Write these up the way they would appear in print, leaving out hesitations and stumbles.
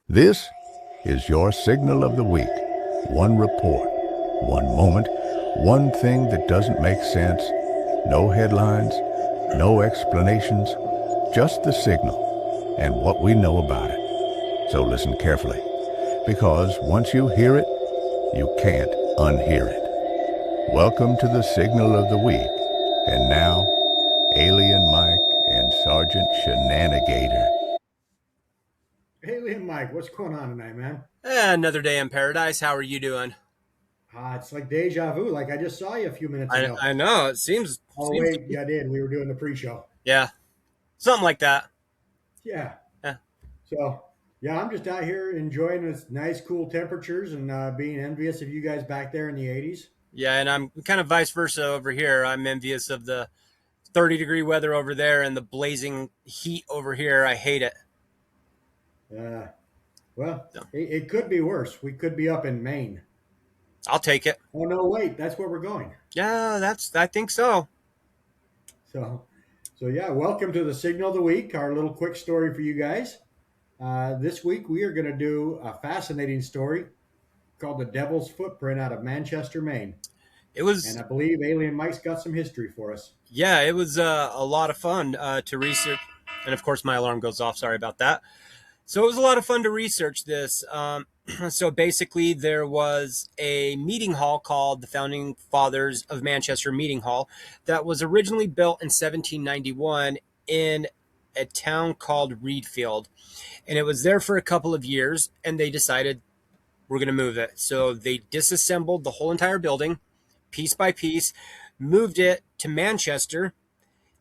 This is your signal of the week. One report, one moment, one thing that doesn't make sense. No headlines, no explanations, just the signal and what we know about it. So listen carefully, because once you hear it, you can't unhear it. Welcome to the signal of the week. And now, Alien Mike and Sergeant Shenanigator. Alien Mike, what's going on tonight, man? Another day in paradise. How are you doing? It's like deja vu. Like I just saw you a few minutes I ago. I know it Oh seems to wait, be. yeah, I did. We were doing the pre-show. Yeah, something like that. Yeah. Yeah, So yeah, I'm just out here enjoying this nice, cool temperatures and being envious of you guys back there in the '80s. yeah, and I'm kind of vice versa over here. I'm envious of the 30-degree weather over there and the blazing heat over here. I hate it. Uh, well, So, it could be worse. We could be up in Maine. I'll take it. Oh no, wait, that's where we're going. Yeah, I think so. So, so yeah, welcome to the Signal of the Week. Our little quick story for you guys. This week we are going to do a fascinating story called The Devil's Footprint out of Manchester, Maine. It And was I believe Alien Mike's got some history for us. yeah, it was a lot of fun to research. And of course, my alarm goes off. Sorry about that. So it was a lot of fun to research this. So basically, there was a meeting hall called the Founding Fathers of Manchester Meeting Hall that was originally built in 1791 in a town called Reedfield. And it was there for a couple of years, and they decided we're going to move it. So they disassembled the whole entire building piece by piece, moved it to Manchester,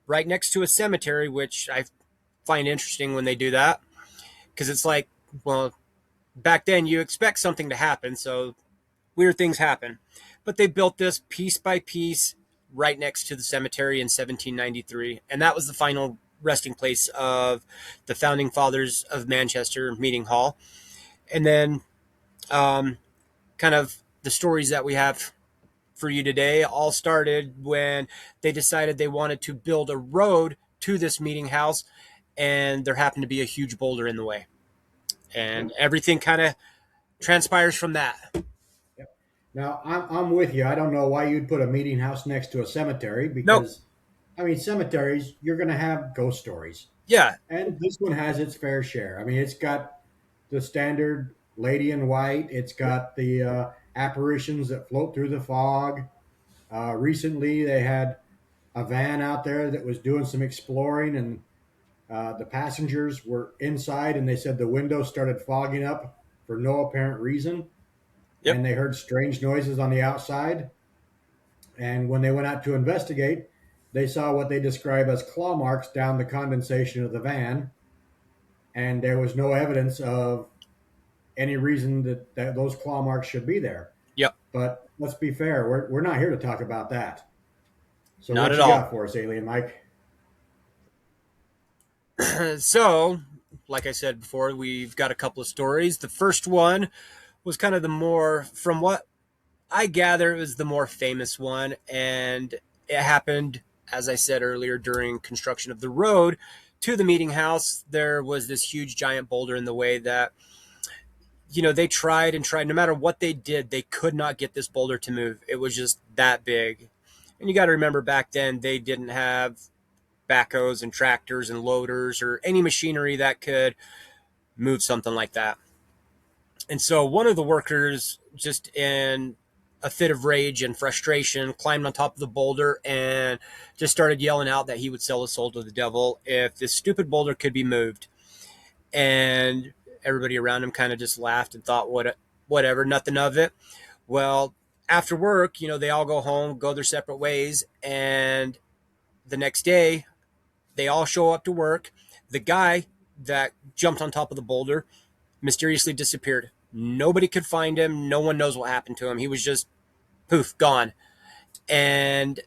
right next to a cemetery, which I find interesting when they do that because it's like, well, back then you expect something to happen, so weird things happen. But they built this piece by piece right next to the cemetery in 1793, and that was the final resting place of the founding fathers of Manchester Meeting Hall. And then, um, kind of the stories that we have for you today all started when they decided they wanted to build a road to this meeting house, and there happened to be a huge boulder in the way, and Yep. everything kind of transpires from that. Yep. Now, I'm with you. I don't know why you'd put a meeting house next to a cemetery Nope. because, I mean, cemeteries, you're going to have ghost stories. Yeah. And this one has its fair share. I mean, it's got the standard lady in white, it's got the apparitions that float through the fog. Recently, they had a van out there that was doing some exploring, and the passengers were inside, and they said the windows started fogging up for no apparent reason, Yep. and they heard strange noises on the outside. And when they went out to investigate, they saw what they describe as claw marks down the condensation of the van, and there was no evidence of any reason that those claw marks should be there. Yep. But let's be fair, we're not here to talk about that. So Not what at you all. got for us, Alien Mike? So, like I said before, we've got a couple of stories. The first one was kind of the more, from what I gather, it was the more famous one, and it happened, as I said earlier, during construction of the road to the meeting house. There was this huge giant boulder in the way that, they tried and tried. No matter what they did, they could not get this boulder to move. It was just that big. And you got to remember, back then they didn't have backhoes and tractors and loaders or any machinery that could move something like that. And so one of the workers, just in a fit of rage and frustration, climbed on top of the boulder and just started yelling out that he would sell his soul to the devil if this stupid boulder could be moved. And everybody around him kind of just laughed and thought, whatever, nothing of it. Well, after work, they all go home, go their separate ways. And the next day, they all show up to work. The guy that jumped on top of the boulder mysteriously disappeared. Nobody could find him. No one knows what happened to him. He was just poof, gone. And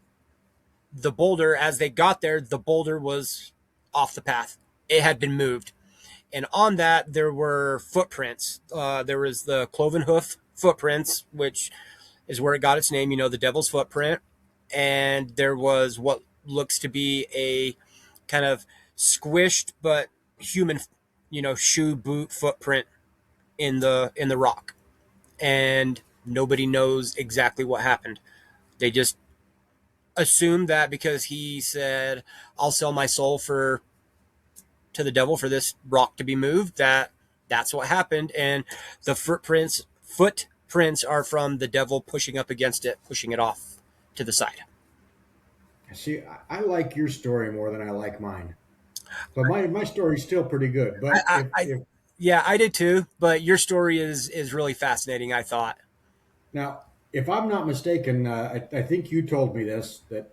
the boulder, as they got there, the boulder was off the path. It had been moved. And on that, there were footprints. There was the cloven hoof footprints, which is where it got its name, the devil's footprint. And there was what looks to be a kind of squished but human, shoe boot footprint in the rock, and nobody knows exactly what happened. They just assume that because he said, "I'll sell my soul for to the devil for this rock to be moved," that that's what happened, and the footprints are from the devil pushing up against it, pushing it off to the side. See, I like your story more than I like mine. But my story's still pretty good. I, But I, if I if yeah, I did too. But your story is really fascinating. I thought. now if I'm not mistaken, I think you told me this that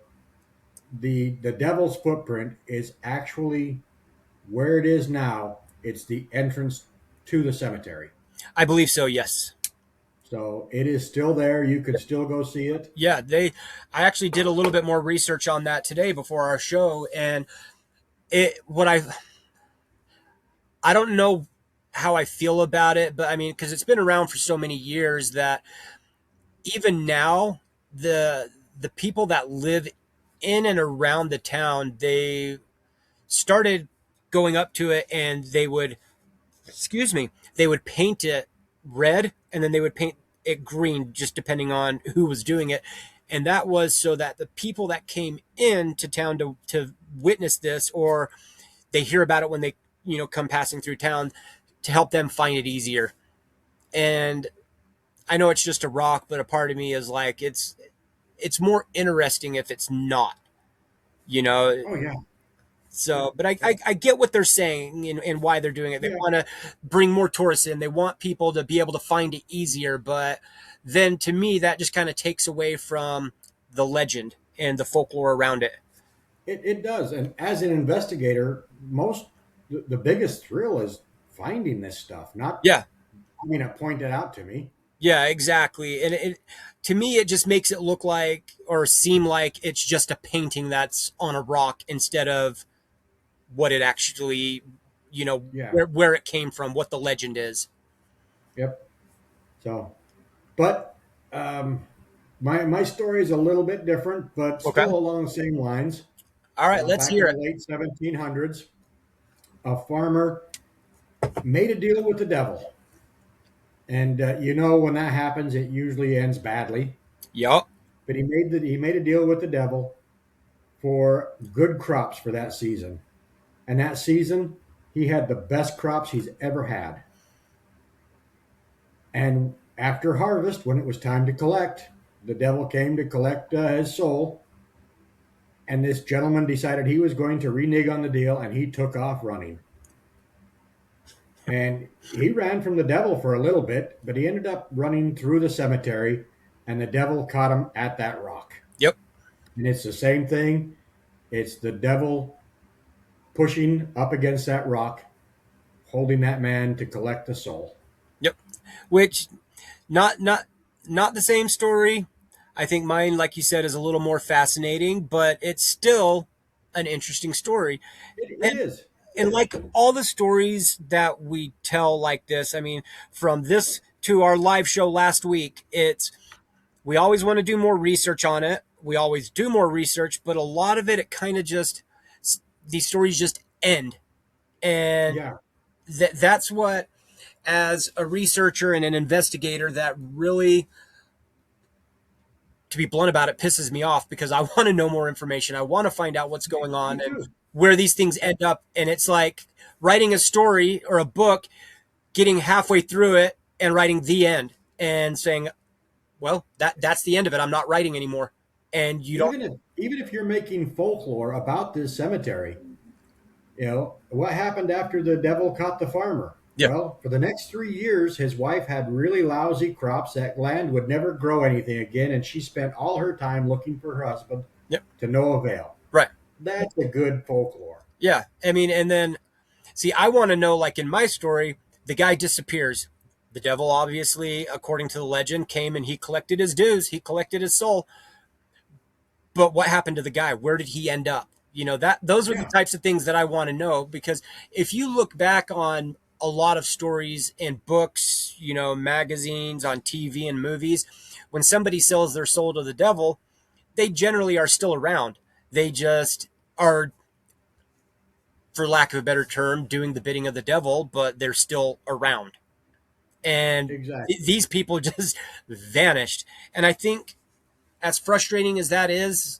the devil's footprint is actually where it is now. It's the entrance to the cemetery. I believe so. Yes. So it is still there. You could still go see it. Yeah. They. I actually did a little bit more research on that today before our show, and it. What I don't know how I feel about it, but I mean, because it's been around for so many years that even now the people that live in and around the town, they started going up to it, and they would, excuse me, they would paint it red, and then they would paint it green, just depending on who was doing it. And that was so that the people that came into town to witness this, or they hear about it when they come passing through town, to help them find it easier. And I know it's just a rock, but a part of me is like, it's more interesting if it's not, you know. Oh yeah, So, but I get what they're saying, and why they're doing it. They yeah. want to bring more tourists in. They want people to be able to find it easier. But then to me, that just kind of takes away from the legend and the folklore around it. It does. And as an investigator, the biggest thrill is finding this stuff, not Yeah, having it pointed out to me. yeah, exactly. And to me, it just makes it look like or seem like it's just a painting that's on a rock instead of what it actually, Yeah. where it came from, what the legend is. Yep. So, but um, my story is a little bit different, but Okay. still along the same lines. All right, let's Back in hear the it. late 1700s, a farmer made a deal with the devil. And when that happens, it usually ends badly. Yup. But he made a deal with the devil for good crops for that season. And that season, he had the best crops he's ever had. And after harvest, when it was time to collect, the devil came to collect his soul. And this gentleman decided he was going to renege on the deal, and he took off running. And he ran from the devil for a little bit, but he ended up running through the cemetery, and the devil caught him at that rock. Yep. And it's the same thing. It's the devil pushing up against that rock, holding that man to collect the soul. Yep. Which not not not the same story. I think mine, like you said, is a little more fascinating, but it's still an interesting story. It And is. and like all the stories that we tell like this, I mean, from this to our live show last week, it's we always want to do more research on it. We always do more research, but a lot of it kind of just these stories just end. And Yeah. that's what, as a researcher and an investigator, that really, to be blunt about it, pisses me off, because I want to know more information. I want to find out what's going Me on and too. where these things end up. And it's like writing a story or a book, getting halfway through it and writing the end and saying, well, that's the end of it. I'm not writing anymore. And you don't. Even if you're making folklore about this cemetery, what happened after the devil caught the farmer? Yeah. Well, for the next 3 years, his wife had really lousy crops. That land would never grow anything again, and she spent all her time looking for her husband Yep. to no avail. Right. That's a good folklore. Yeah. I mean, and then see, I want to know, like in my story, the guy disappears. The devil, obviously, according to the legend, came and he collected his dues. He collected his soul. But what happened to the guy? Where did he end up? That those are the Yeah. types of things that I want to know, because if you look back on a lot of stories in books, magazines, on TV and movies, when somebody sells their soul to the devil, they generally are still around. They just are, for lack of a better term, doing the bidding of the devil, but they're still around. and Exactly. these people just vanished. And I think, as frustrating as that is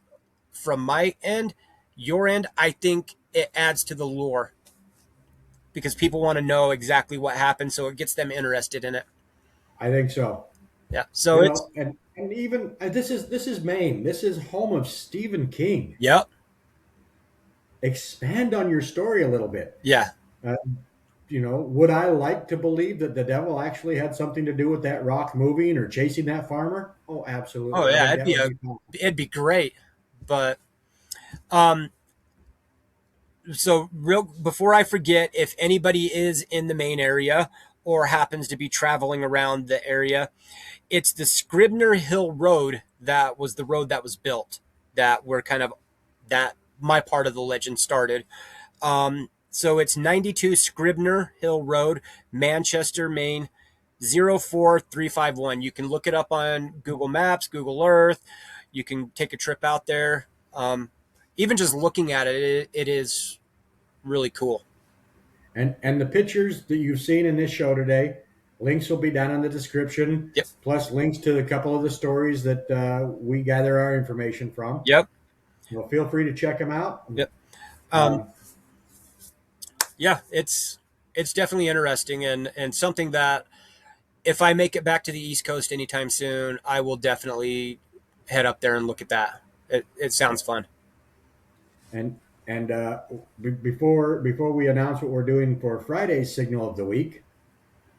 from my end, your end, I think it adds to the lore because people want to know exactly what happened, so it gets them interested in it. I think so. Yeah. So it's And even this is Maine. This is home of Stephen King. yep. Expand on your story a little bit. Yeah. Uh, would I like to believe that the devil actually had something to do with that rock moving or chasing that farmer? Oh, Oh absolutely. I yeah, think that would be fun. it'd be great. But um so real before I forget, if anybody is in the Maine area or happens to be traveling around the area, it's the Scribner Hill Road that was the road that was built, that were kind of that my part of the legend started. So it's 92 Scribner Hill Road, Manchester, Maine, 04351. You can look it up on Google Maps, Google Earth. You can take a trip out there. Even just looking at it is really cool. And the pictures that you've seen in this show today, links will be down in the description, Yep. plus links to a couple of the stories that we gather our information from. Yep. Well, feel free to check them out. Yep. Um, Um, yeah, it's definitely interesting and something that if I make it back to the East Coast anytime soon, I will definitely head up there and look at that. It sounds fun. and before we announce what we're doing for Friday's Signal of the Week,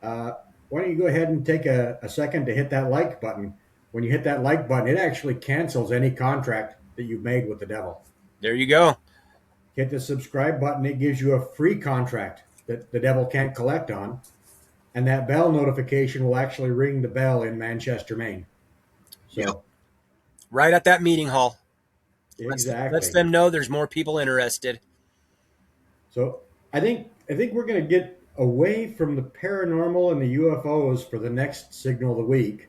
uh, why don't you go ahead and take a second to hit that like button? When you hit that like button, it actually cancels any contract that you've made with the devil. There you go. Hit the subscribe button, it gives you a free contract that the devil can't collect on. And that bell notification will actually ring the bell in Manchester, Maine. Yep. So, Right at that meeting hall. Lets exactly. them know there's more people interested. So, I think we're going to get away from the paranormal and the UFOs for the next Signal of the Week.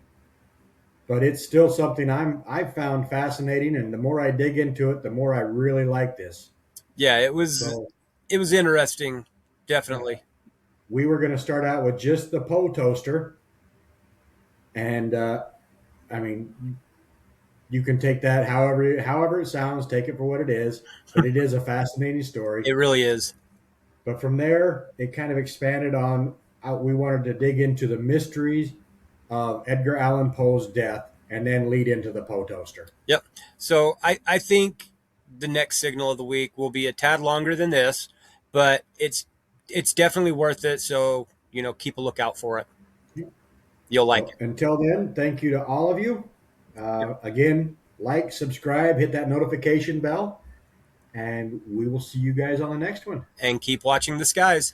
But it's still something I've found fascinating, and the more I dig into it, the more I really like this. Yeah, So, it was interesting, yeah, definitely. we were going to start out with just the Poe toaster, and I mean, you can take that however it sounds, take it for what it is, but it is a fascinating story. It really is. But from there, it kind of expanded on. We wanted to dig into the mysteries of Edgar Allan Poe's death, and then lead into the Poe toaster. Yep. So I think the next signal of the week will be a tad longer than this, but it's definitely worth it. So, keep a lookout for it. You'll like Well, it. until then, thank you to all of you. Again, like, subscribe, hit that notification bell, and we will see you guys on the next one. And keep watching the skies.